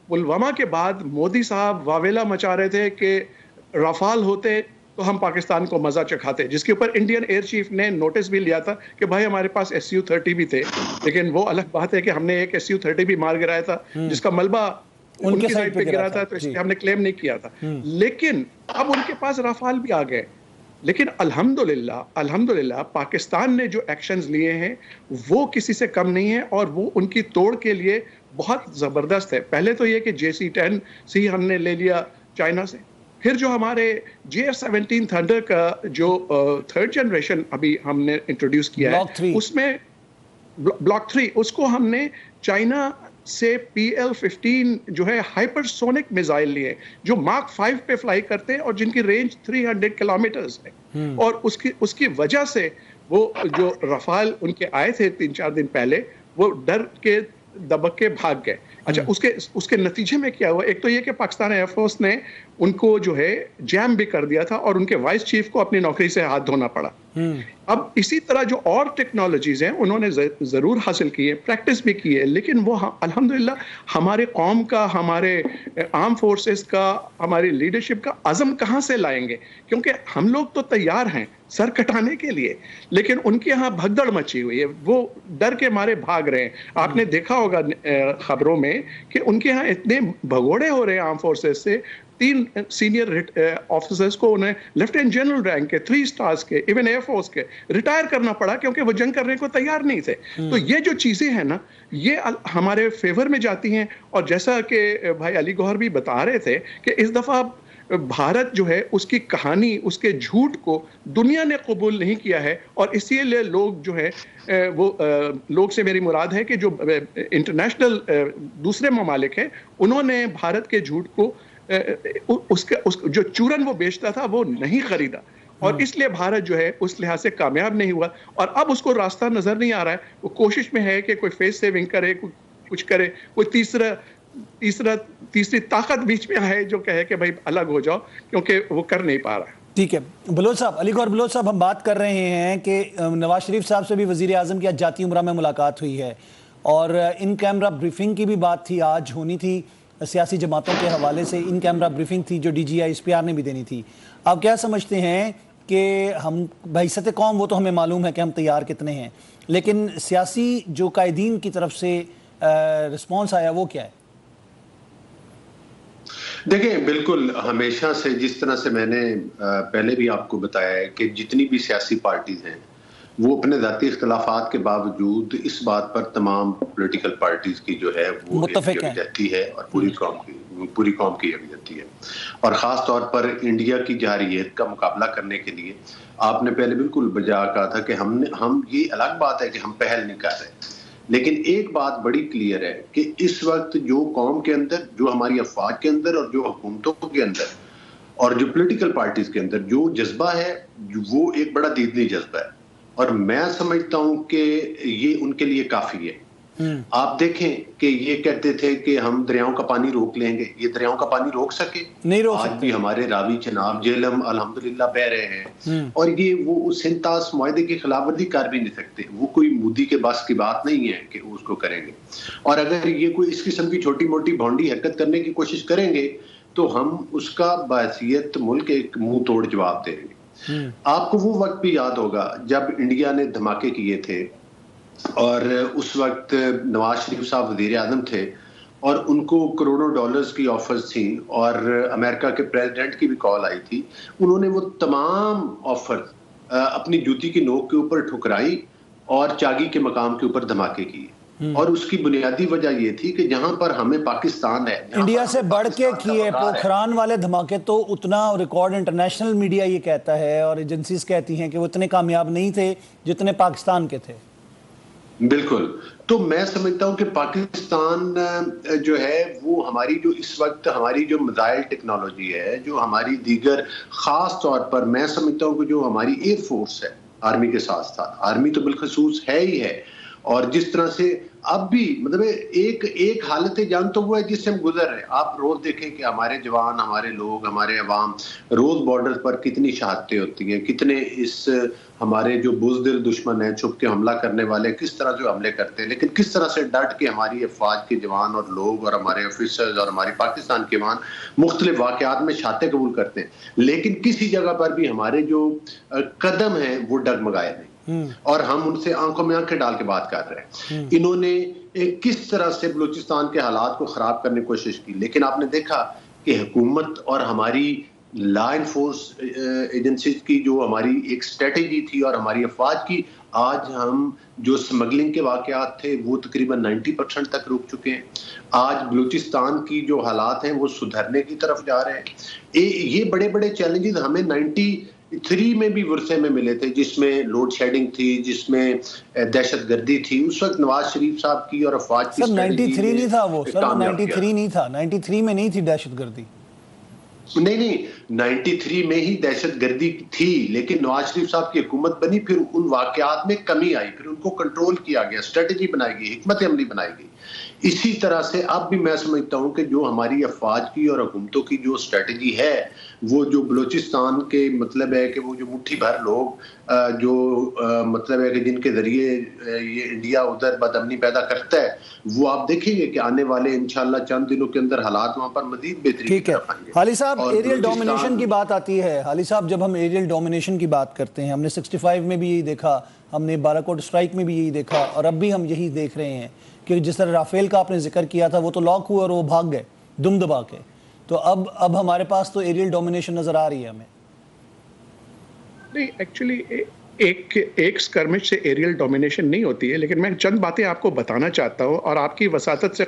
پلوامہ کے بعد مودی صاحب واویلا مچا رہے تھے کہ رافال ہوتے تو ہم پاکستان کو مزہ چکھاتے, جس کے اوپر انڈین ایئر چیف نے نوٹس بھی لیا تھا کہ بھائی ہمارے پاس SU-30 بھی تھے, لیکن وہ الگ بات ہے کہ ہم نے ایک SU-30 بھی مار گرایا تھا جس کا ملبہ ان کی سائڈ پہ گرا تھا, تو اس لیے ہم نے کلیم نہیں کیا تھا. لیکن اب ان کے پاس رافال بھی آ گئے. لیکن الحمدللہ پاکستان نے جو ایکشنز لیے ہیں وہ کسی سے کم نہیں ہیں, اور وہ ان کی توڑ کے لیے بہت زبردست ہے. پہلے تو یہ کہ JC-10 ہم نے لے لیا چائنا سے, پھر جو ہمارے JF-17 تھنڈر کا جو 3rd جنریشن ابھی ہم نے انٹروڈیوس کیا ہے, اس میں بلاک 3 اس کو ہم نے چائنا سے PL-15 جو ہے ہائپر سونک میزائل لیے, جو مارک 5 پہ فلائی کرتے ہیں اور جن کی رینج 300 کلومیٹرز ہے. اور اس کی وجہ سے وہ جو رافال ان کے آئے تھے 3-4 دن پہلے, وہ ڈر کے دبک کے بھاگ گئے. اچھا, اس کے نتیجے میں کیا ہوا؟ ایک تو یہ کہ پاکستان ایئر فورس نے ان کو جو ہے جیم بھی کر دیا تھا, اور ان کے وائس چیف کو اپنی نوکری سے ہاتھ دھونا پڑا. اب اسی طرح جو اور ٹیکنالوجیز ہیں انہوں نے ضرور حاصل کی ہے, پریکٹس بھی کی ہے, لیکن وہ الحمدللہ ہمارے قوم کا, ہمارے آرم فورسز کا, ہماری لیڈرشپ کا عزم کہاں سے لائیں گے؟ کیونکہ ہم لوگ تو تیار ہیں سر کٹانے کے لیے, لیکن ان کے یہاں بھگدڑ مچی ہوئی ہے, وہ ڈر کے مارے بھاگ رہے ہیں. آپ نے دیکھا ہوگا خبروں میں کہ ان کے یہاں اتنے بھگوڑے ہو رہے ہیں آرم فورسز سے, 3 سینئر آفیسرز کو انہیں لیفٹیننٹ جنرل رینک کے, 3 اسٹارز کے, ایون ایئر فورس کے ریٹائر کرنا پڑا کیونکہ وہ جنگ کرنے کو تیار نہیں تھے. تو یہ جو چیزیں ہیں نا, یہ ہمارے فیور میں جاتی ہیں. اور جیسا کہ بھائی علی گوہر بھی بتا رہے تھے کہ اس دفعہ بھارت جو ہے اس کی کہانی, اس کے جھوٹ کو دنیا نے قبول نہیں کیا ہے, اور اسی لیے لوگ جو ہے وہ لوگ سے میری مراد ہے کہ جو انٹرنیشنل دوسرے ممالک ہیں, انہوں نے بھارت کے جھوٹ کو جو چورن وہ بیچتا تھا وہ نہیں خریدا, اور اس لیے بھارت جو ہے اس لحاظ سے کامیاب نہیں ہوا, اور اب اس کو راستہ نظر نہیں آ رہا ہے. وہ کوشش میں ہے کہ کوئی فیس سیونگ کرے, کچھ کرے, کوئی تیسری طاقت بیچ میں آئے جو کہے کہ بھائی الگ ہو جاؤ, کیونکہ وہ کر نہیں پا رہا ہے. ٹھیک ہے بلوچ صاحب, علی گور بلوچ صاحب, ہم بات کر رہے ہیں کہ نواز شریف صاحب سے بھی وزیر اعظم کی آج جاتی عمرہ میں ملاقات ہوئی ہے, اور ان کیمرہ بریفنگ کی بھی بات تھی, آج ہونی تھی سیاسی جماعتوں کے حوالے سے ان کیمرہ بریفنگ تھی جو D G I S P R نے بھی دینی تھی. آپ کیا سمجھتے ہیں کہ ہم بحیثیت قوم, وہ تو ہمیں معلوم ہے کہ ہم تیار کتنے ہیں, لیکن سیاسی جو قائدین کی طرف سے رسپانس آیا وہ کیا ہے؟ دیکھیں بالکل ہمیشہ سے جس طرح سے میں نے پہلے بھی آپ کو بتایا ہے کہ جتنی بھی سیاسی پارٹیز ہیں وہ اپنے ذاتی اختلافات کے باوجود اس بات پر تمام پولیٹیکل پارٹیز کی جو ہے وہ متفق یکجہتی ہے, اور پوری قوم کی یکجہتی ہے. اور خاص طور پر انڈیا کی جارحیت کا مقابلہ کرنے کے لیے آپ نے پہلے بالکل بجا کہا تھا کہ ہم یہ الگ بات ہے کہ ہم پہل نہیں کر رہے, لیکن ایک بات بڑی کلیئر ہے کہ اس وقت جو قوم کے اندر, جو ہماری افواج کے اندر اور جو حکومتوں کے اندر اور جو پولیٹیکل پارٹیز کے اندر جو جذبہ ہے وہ ایک بڑا دیدنی جذبہ ہے, اور میں سمجھتا ہوں کہ یہ ان کے لیے کافی ہے. آپ دیکھیں کہ یہ کہتے تھے کہ ہم دریاؤں کا پانی روک لیں گے, یہ دریاؤں کا پانی روک سکے؟ نہیں روک آج بھی ہمارے راوی چناب جہلم الحمدللہ بہ رہے ہیں, اور یہ وہ سندھ طاس معاہدے کی خلاف ورزی کر بھی نہیں سکتے. وہ کوئی مودی کے بس کی بات نہیں ہے کہ وہ اس کو کریں گے, اور اگر یہ کوئی اس قسم کی چھوٹی موٹی بھونڈی حرکت کرنے کی کوشش کریں گے تو ہم اس کا بحیثیت ملک ایک منہ توڑ جواب دیں گے. آپ کو وہ وقت بھی یاد ہوگا جب انڈیا نے دھماکے کیے تھے, اور اس وقت نواز شریف صاحب وزیر اعظم تھے, اور ان کو کروڑوں ڈالرز کی آفرز تھیں, اور امریکہ کے پریزیڈنٹ کی بھی کال آئی تھی. انہوں نے وہ تمام آفر اپنی جوتی کی نوک کے اوپر ٹھکرائی اور چاگی کے مقام کے اوپر دھماکے کیے, اور اس کی بنیادی وجہ یہ تھی کہ جہاں پر ہمیں پاکستان ہے, انڈیا سے بڑھ کے کیے. پوکھران والے دھماکے تو اتنا ریکارڈ انٹرنیشنل میڈیا یہ کہتا ہے اور ایجنسیز کہتی ہیں کہ وہ اتنے کامیاب نہیں تھے جتنے پاکستان کے تھے. بالکل. تو میں سمجھتا ہوں کہ پاکستان جو ہے وہ ہماری جو اس وقت ہماری جو میزائل ٹیکنالوجی ہے, جو ہماری دیگر خاص طور پر میں سمجھتا ہوں کہ جو ہماری ایئر فورس ہے آرمی کے ساتھ ساتھ, آرمی تو بالخصوص ہے ہی ہے, اور جس طرح سے اب بھی مطلب ایک حالت جان تو وہ ہے جس سے ہم گزر رہے ہیں. آپ روز دیکھیں کہ ہمارے جوان, ہمارے لوگ, ہمارے عوام روز بارڈر پر کتنی شہادتیں ہوتی ہیں, کتنے اس ہمارے جو بزدل دشمن ہیں, چھپ کے حملہ کرنے والے کس طرح جو حملے کرتے ہیں, لیکن کس طرح سے ڈٹ کے ہماری افواج کے جوان اور لوگ اور ہمارے آفیسرز اور ہماری پاکستان کے جوان مختلف واقعات میں شہادتیں قبول کرتے ہیں, لیکن کسی جگہ پر بھی ہمارے جو قدم ہیں وہ ڈگمگائے نہیں, اور ہم ان سے آنکھوں میں آنکھیں ڈال کے بات کر رہے ہیں. انہوں نے کس طرح سے بلوچستان کے حالات کو خراب کرنے کی کوشش کی, لیکن آپ نے دیکھا کہ حکومت اور ہماری لا انفورس ایجنسیز کی جو ہماری ایک سٹریٹجی تھی اور ہماری افواج کی, آج ہم جو سمگلنگ کے واقعات تھے وہ تقریباً 90% تک رک چکے ہیں. آج بلوچستان کی جو حالات ہیں وہ سدھرنے کی طرف جا رہے ہیں. یہ بڑے بڑے چیلنجز ہمیں 93 میں بھی ورثے میں ملے تھے, جس میں لوڈ شیڈنگ تھی, جس میں دہشت گردی تھی. اس وقت نواز شریف صاحب کی اور افواج کی سر 93 نہیں تھا وہ, سر 93 نہیں تھا, 93 میں نہیں تھی دہشت گردی. نہیں 93 میں ہی دہشت گردی تھی, لیکن نواز شریف صاحب کی حکومت بنی, پھر ان واقعات میں کمی آئی, پھر ان کو کنٹرول کیا گیا, اسٹریٹجی بنائی گئی, حکمت عملی بنائی گئی. اسی طرح سے اب بھی میں سمجھتا ہوں کہ جو ہماری افواج کی اور حکومتوں کی جو اسٹریٹجی ہے, وہ جو بلوچستان کے مطلب ہے کہ وہ جو مٹھی بھر لوگ جو مطلب ہے کہ جن کے ذریعے یہ انڈیا ادھر بدامنی پیدا کرتا ہے, وہ آپ دیکھیں گے کہ آنے والے انشاءاللہ چند دنوں کے اندر حالات وہاں پر مزید بہتری کی طرف آئیں گے. حالی صاحب ایریل ڈومینیشن کی بات آتی ہے, حالی صاحب جب ہم ایریل ڈومینیشن کی بات کرتے ہیں, ہم نے 65 میں بھی یہی دیکھا, ہم نے بالاکوٹ اسٹرائک میں بھی یہی دیکھا, اور اب بھی ہم یہی دیکھ رہے ہیں کہ جس طرح رافیل کا آپ نے ذکر کیا تھا وہ تو لاک ہوئے اور وہ بھاگ گئے دم دبا کے, تو اب ہمارے پاس تو ایریل ڈومینیشن نظر آ رہی ہے ہمیں. نہیں ایکچولی ایک سکرمش سے ایریل ڈومینیشن نہیں ہوتی ہے, لیکن میں چند باتیں آپ کو بتانا چاہتا ہوں اور آپ کی وساطت سے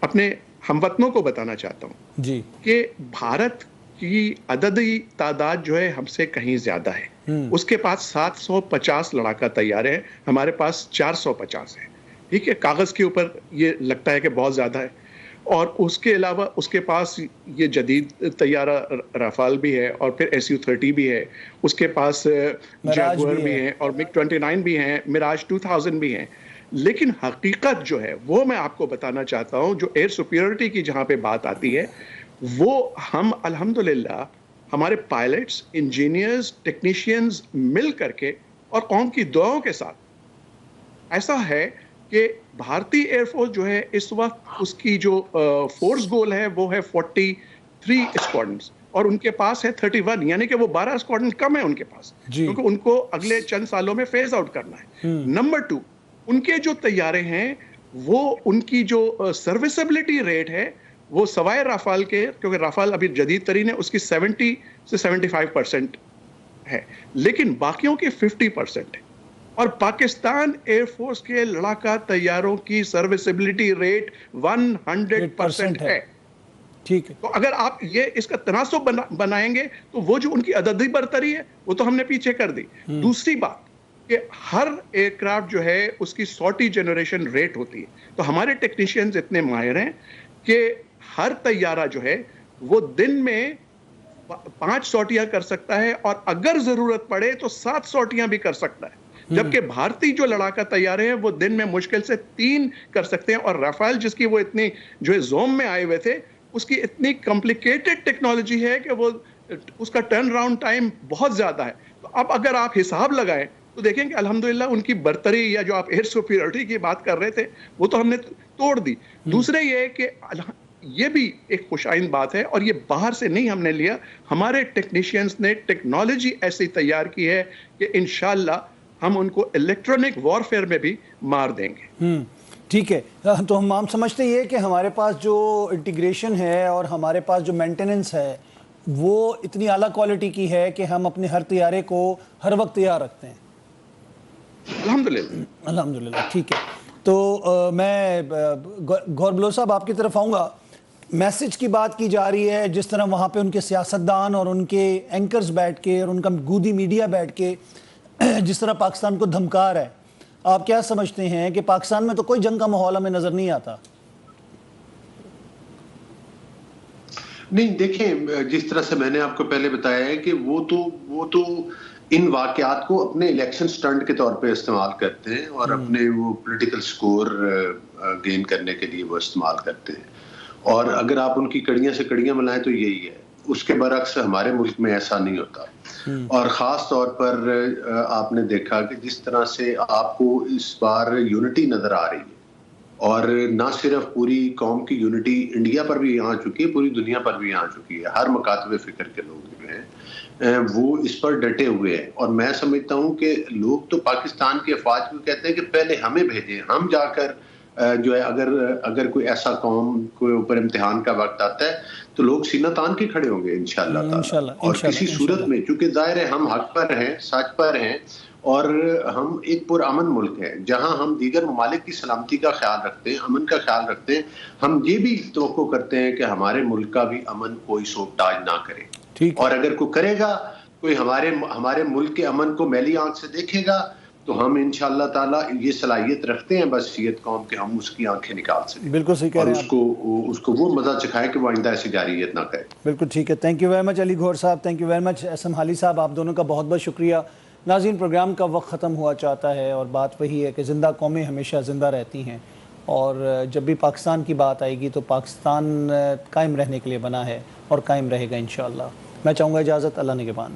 اپنے ہم وطنوں کو بتانا چاہتا ہوں جی کہ بھارت کی عددی تعداد جو ہے ہم سے کہیں زیادہ ہے. اس کے پاس 750 لڑاکا طیارے ہیں, ہمارے پاس 450 ہیں. ٹھیک ہے, کاغذ کے اوپر یہ لگتا ہے کہ بہت زیادہ ہے. اور اس کے علاوہ اس کے پاس یہ جدید طیارہ رافال بھی ہے اور پھر SU-30 بھی ہے, اس کے پاس جیگوار بھی ہے اور MiG-29 بھی ہیں, میراج 2000 بھی ہیں. لیکن حقیقت جو ہے وہ میں آپ کو بتانا چاہتا ہوں, جو ایئر سپیریورٹی کی جہاں پہ بات آتی ہے, وہ ہم الحمدللہ ہمارے پائلٹس, انجینئرز, ٹیکنیشینز مل کر کے اور قوم کی دعاؤں کے ساتھ, ایسا ہے کہ بھارتی ایئر فورس جو ہے اس وقت اس کی جو فورس گول ہے وہ ہے 43 اسکواڈرنز, اور ان کے پاس ہے 31, یعنی کہ وہ 12 اسکواڈرن کم ہے ان کے پاس, کیونکہ ان کو اگلے چند سالوں میں فیز آؤٹ کرنا ہے. نمبر 2, ان کے جو طیارے ہیں وہ ان کی جو سروسبلٹی ریٹ ہے وہ سوائے رافال کے, کیونکہ رافال ابھی جدید ترین ہے, اس کی 70 سے 75% ہے, لیکن باقیوں کی 50% ہے. اور پاکستان ایئر فورس کے لڑاکا طیاروں کی سروسبلٹی ریٹ 100% ہے. ٹھیک ہے, تو اگر آپ یہ اس کا تناسب بنائیں گے تو وہ جو ان کی عددی برتری ہے وہ تو ہم نے پیچھے کر دی. دوسری بات کہ ہر ایئر کرافٹ جو ہے اس کی 100 جنریشن ریٹ ہوتی ہے, تو ہمارے ٹیکنیشینز اتنے ماہر ہیں کہ ہر طیارہ جو ہے وہ دن میں 5 سوٹیاں کر سکتا ہے, اور اگر ضرورت پڑے تو 7 سوٹیاں بھی کر سکتا ہے. جبکہ بھارتی جو لڑاکا طیارے ہیں وہ دن میں مشکل سے 3 کر سکتے ہیں, اور رافال جس کی وہ اتنی جو ہے زوم میں آئے ہوئے تھے, اس کی اتنی کمپلیکیٹڈ ٹیکنالوجی ہے کہ وہ اس کا ٹرن راؤنڈ ٹائم بہت زیادہ ہے. تو اب اگر آپ حساب لگائیں تو دیکھیں کہ الحمدللہ ان کی برتری, یا جو آپ ایئر سپیریورٹی کی بات کر رہے تھے, وہ تو ہم نے توڑ دی. دوسرے یہ کہ یہ بھی ایک خوشائند بات ہے, اور یہ باہر سے نہیں ہم نے لیا, ہمارے ٹیکنیشینز نے ٹیکنالوجی ایسی تیار کی ہے کہ انشاءاللہ ہم ان کو الیکٹرونک وارفیئر میں بھی مار دیں گے. ٹھیک ہے, تو ہم سمجھتے یہ کہ ہمارے پاس جو انٹیگریشن ہے اور ہمارے پاس جو مینٹیننس ہے وہ اتنی اعلیٰ کوالٹی کی ہے کہ ہم اپنے ہر طیارے کو ہر وقت تیار رکھتے ہیں. الحمدللہ. ٹھیک ہے, تو میں گور بلوچ صاحب آپ کی طرف آؤں گا. میسج کی بات کی جا رہی ہے, جس طرح وہاں پہ ان کے سیاستدان اور ان کے اینکرز بیٹھ کے اور ان کا گودی میڈیا بیٹھ کے جس طرح پاکستان کو دھمکا رہا ہے, آپ کیا سمجھتے ہیں کہ پاکستان میں تو کوئی جنگ کا ماحول ہمیں نظر نہیں آتا؟ نہیں, دیکھیں جس طرح سے میں نے آپ کو پہلے بتایا ہے کہ وہ تو ان واقعات کو اپنے الیکشن سٹنٹ کے طور پہ استعمال کرتے ہیں, اور اپنے وہ پولیٹیکل سکور گین کرنے کے لیے وہ استعمال کرتے ہیں. اور اگر آپ ان کی کڑیاں سے کڑیاں ملائیں تو یہی ہے. اس کے برعکس ہمارے ملک میں ایسا نہیں ہوتا, اور خاص طور پر آپ نے دیکھا کہ جس طرح سے آپ کو اس بار یونٹی نظر آ رہی ہے, اور نہ صرف پوری قوم کی یونٹی انڈیا پر بھی آ چکی ہے, پوری دنیا پر بھی آ چکی ہے. ہر مکاتب فکر کے لوگ جو ہیں وہ اس پر ڈٹے ہوئے ہیں, اور میں سمجھتا ہوں کہ لوگ تو پاکستان کی افواج کو کہتے ہیں کہ پہلے ہمیں بھیجیں, ہم جا کر جو ہے اگر کوئی ایسا قوم کے اوپر امتحان کا وقت آتا ہے تو لوگ سینہ تان کے کھڑے ہوں گے انشاءاللہ. اور کسی صورت میں, چونکہ ظاہر ہے ہم حق پر ہیں, سچ پر ہیں, اور ہم ایک پرامن ملک ہے جہاں ہم دیگر ممالک کی سلامتی کا خیال رکھتے ہیں, امن کا خیال رکھتے ہیں. ہم یہ بھی توقع کرتے ہیں کہ ہمارے ملک کا بھی امن کوئی سوگٹاج نہ کرے, اور اگر کوئی کرے گا, کوئی ہمارے ملک کے امن کو میلی آنکھ سے دیکھے گا, تو ہم انشاءاللہ تعالیٰ یہ صلاحیت رکھتے ہیں بشریت قوم کے ہم اس کی آنکھیں نکال سکیں. بالکل صحیح کہہ رہے ہیں, اور اس کو وہ مزہ چکھائے کہ وہ آئندہ ایسی جاریت نہ کرے. بالکل ٹھیک ہے. تھینک یو ویری مچ علی گھور صاحب, تھینک یو ویری مچ اسم حالی صاحب, آپ دونوں کا بہت بہت شکریہ. ناظرین, پروگرام کا وقت ختم ہوا چاہتا ہے, اور بات وہی ہے کہ زندہ قومیں ہمیشہ زندہ رہتی ہیں, اور جب بھی پاکستان کی بات آئے گی تو پاکستان قائم رہنے کے لیے بنا ہے اور قائم رہے گا انشاءاللہ. میں چاہوں گا اجازت, اللہ نگہبان.